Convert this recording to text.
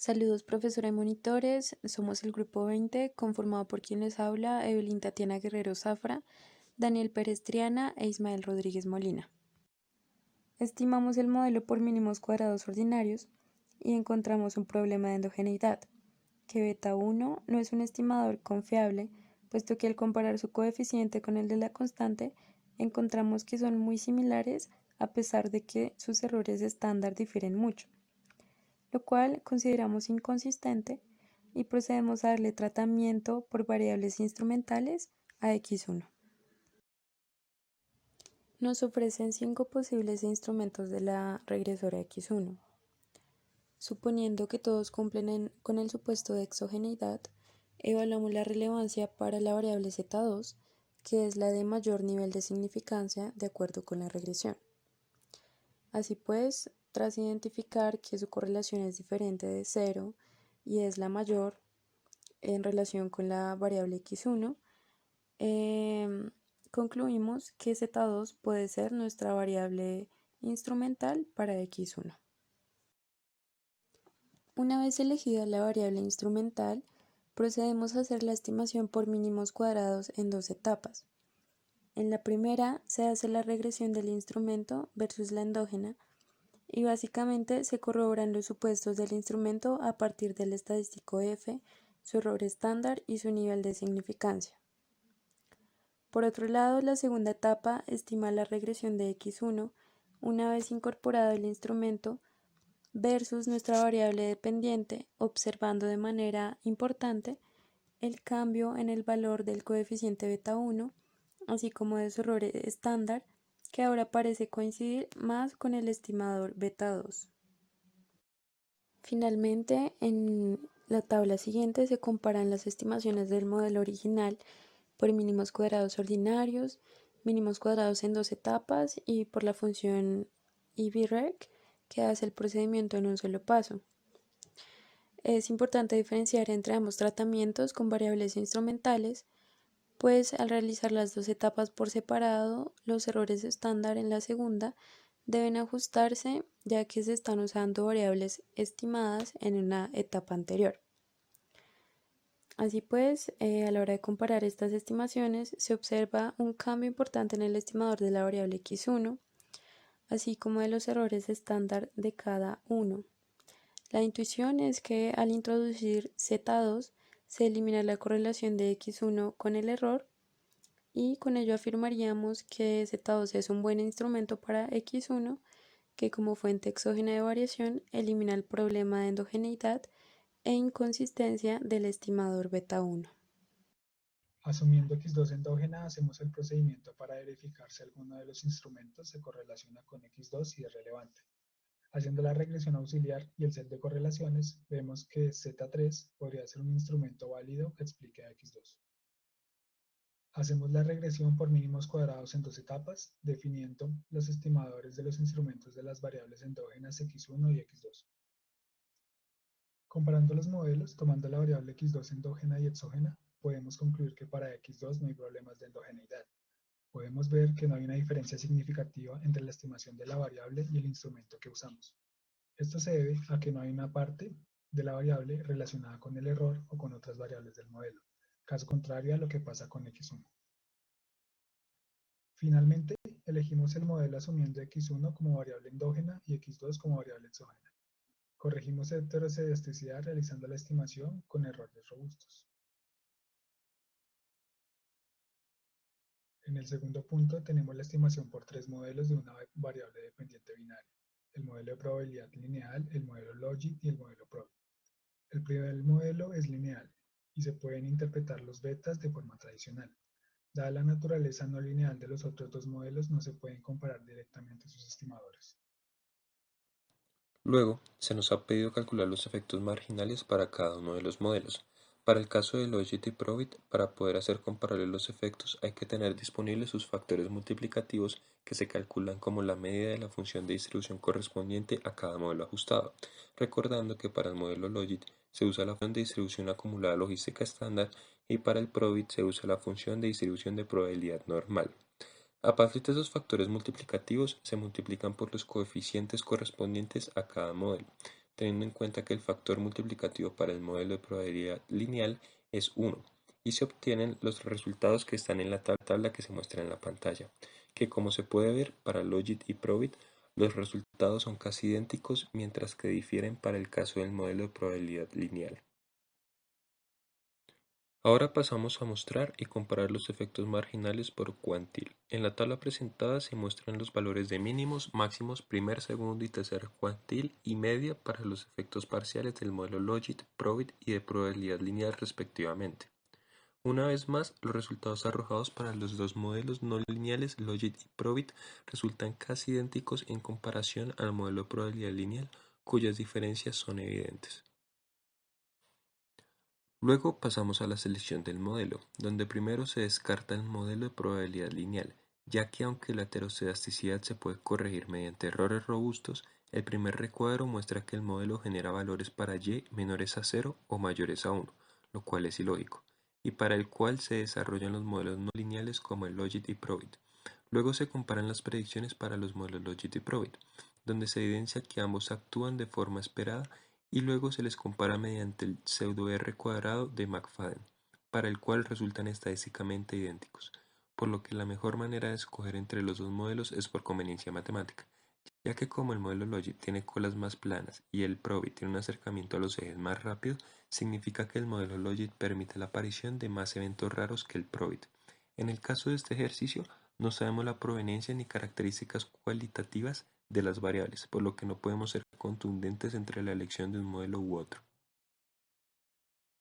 Saludos, profesora y monitores. Somos el grupo 20, conformado por quien les habla, Evelyn Tatiana Guerrero Zafra, Daniel Pérez Triana e Ismael Rodríguez Molina. Estimamos el modelo por mínimos cuadrados ordinarios y encontramos un problema de endogeneidad, que beta 1 no es un estimador confiable, puesto que al comparar su coeficiente con el de la constante, encontramos que son muy similares a pesar de que sus errores estándar difieren mucho, lo cual consideramos inconsistente y procedemos a darle tratamiento por variables instrumentales a x1. Nos ofrecen 5 posibles instrumentos de la regresora x1. Suponiendo que todos cumplen con el supuesto de exogeneidad, evaluamos la relevancia para la variable z2, que es la de mayor nivel de significancia de acuerdo con la regresión. Así pues, tras identificar que su correlación es diferente de 0 y es la mayor en relación con la variable x1, concluimos que z2 puede ser nuestra variable instrumental para x1. Una vez elegida la variable instrumental, procedemos a hacer la estimación por mínimos cuadrados en dos etapas. En la primera se hace la regresión del instrumento versus la endógena y básicamente se corroboran los supuestos del instrumento a partir del estadístico F, su error estándar y su nivel de significancia. Por otro lado, la segunda etapa estima la regresión de x1 una vez incorporado el instrumento versus nuestra variable dependiente, observando de manera importante el cambio en el valor del coeficiente beta 1, así como de su error estándar, que ahora parece coincidir más con el estimador beta 2. Finalmente, en la tabla siguiente se comparan las estimaciones del modelo original por mínimos cuadrados ordinarios, mínimos cuadrados en dos etapas y por la función IBREC, que hace el procedimiento en un solo paso. Es importante diferenciar entre ambos tratamientos con variables instrumentales, pues al realizar las dos etapas por separado, los errores estándar en la segunda deben ajustarse ya que se están usando variables estimadas en una etapa anterior. Así pues, a la hora de comparar estas estimaciones, se observa un cambio importante en el estimador de la variable x1, así como de los errores estándar de cada uno. La intuición es que al introducir z2 se elimina la correlación de x1 con el error y con ello afirmaríamos que z2 es un buen instrumento para x1 que como fuente exógena de variación elimina el problema de endogeneidad e inconsistencia del estimador beta 1. Asumiendo x2 endógena, hacemos el procedimiento para verificar si alguno de los instrumentos se correlaciona con x2 y es relevante. Haciendo la regresión auxiliar y el set de correlaciones, vemos que z3 podría ser un instrumento válido que explique a x2. Hacemos la regresión por mínimos cuadrados en dos etapas, definiendo los estimadores de los instrumentos de las variables endógenas x1 y x2. Comparando los modelos, tomando la variable x2 endógena y exógena, podemos concluir que para x2 no hay problemas de endogeneidad. Podemos ver que no hay una diferencia significativa entre la estimación de la variable y el instrumento que usamos. Esto se debe a que no hay una parte de la variable relacionada con el error o con otras variables del modelo, caso contrario a lo que pasa con x1. Finalmente, elegimos el modelo asumiendo x1 como variable endógena y x2 como variable exógena. Corregimos heteroscedesticidad realizando la estimación con errores robustos. En el segundo punto tenemos la estimación por tres modelos de una variable dependiente binaria: el modelo de probabilidad lineal, el modelo Logit y el modelo Probit. El primer modelo es lineal y se pueden interpretar los betas de forma tradicional. Dada la naturaleza no lineal de los otros dos modelos, no se pueden comparar directamente sus estimadores. Luego, se nos ha pedido calcular los efectos marginales para cada uno de los modelos. Para el caso de Logit y Probit, para poder hacer comparables los efectos hay que tener disponibles sus factores multiplicativos que se calculan como la medida de la función de distribución correspondiente a cada modelo ajustado, recordando que para el modelo Logit se usa la función de distribución acumulada logística estándar y para el Probit se usa la función de distribución de probabilidad normal. A partir de esos factores multiplicativos se multiplican por los coeficientes correspondientes a cada modelo, teniendo en cuenta que el factor multiplicativo para el modelo de probabilidad lineal es 1, y se obtienen los resultados que están en la tabla que se muestra en la pantalla, que como se puede ver para Logit y Probit, los resultados son casi idénticos mientras que difieren para el caso del modelo de probabilidad lineal. Ahora pasamos a mostrar y comparar los efectos marginales por cuantil. En la tabla presentada se muestran los valores de mínimos, máximos, primer, segundo y tercer cuantil y media para los efectos parciales del modelo Logit, Probit y de probabilidad lineal respectivamente. Una vez más, los resultados arrojados para los dos modelos no lineales Logit y Probit resultan casi idénticos en comparación al modelo de probabilidad lineal, cuyas diferencias son evidentes. Luego pasamos a la selección del modelo, donde primero se descarta el modelo de probabilidad lineal, ya que aunque la heterocedasticidad se puede corregir mediante errores robustos, el primer recuadro muestra que el modelo genera valores para y menores a 0 o mayores a 1, lo cual es ilógico, y para el cual se desarrollan los modelos no lineales como el Logit y Probit. Luego se comparan las predicciones para los modelos Logit y Probit, donde se evidencia que ambos actúan de forma esperada y luego se les compara mediante el pseudo-R cuadrado de McFadden, para el cual resultan estadísticamente idénticos, por lo que la mejor manera de escoger entre los dos modelos es por conveniencia matemática, ya que como el modelo Logit tiene colas más planas y el Probit tiene un acercamiento a los ejes más rápido, significa que el modelo Logit permite la aparición de más eventos raros que el Probit. En el caso de este ejercicio, no sabemos la proveniencia ni características cualitativas de las variables, por lo que no podemos ser contundentes entre la elección de un modelo u otro.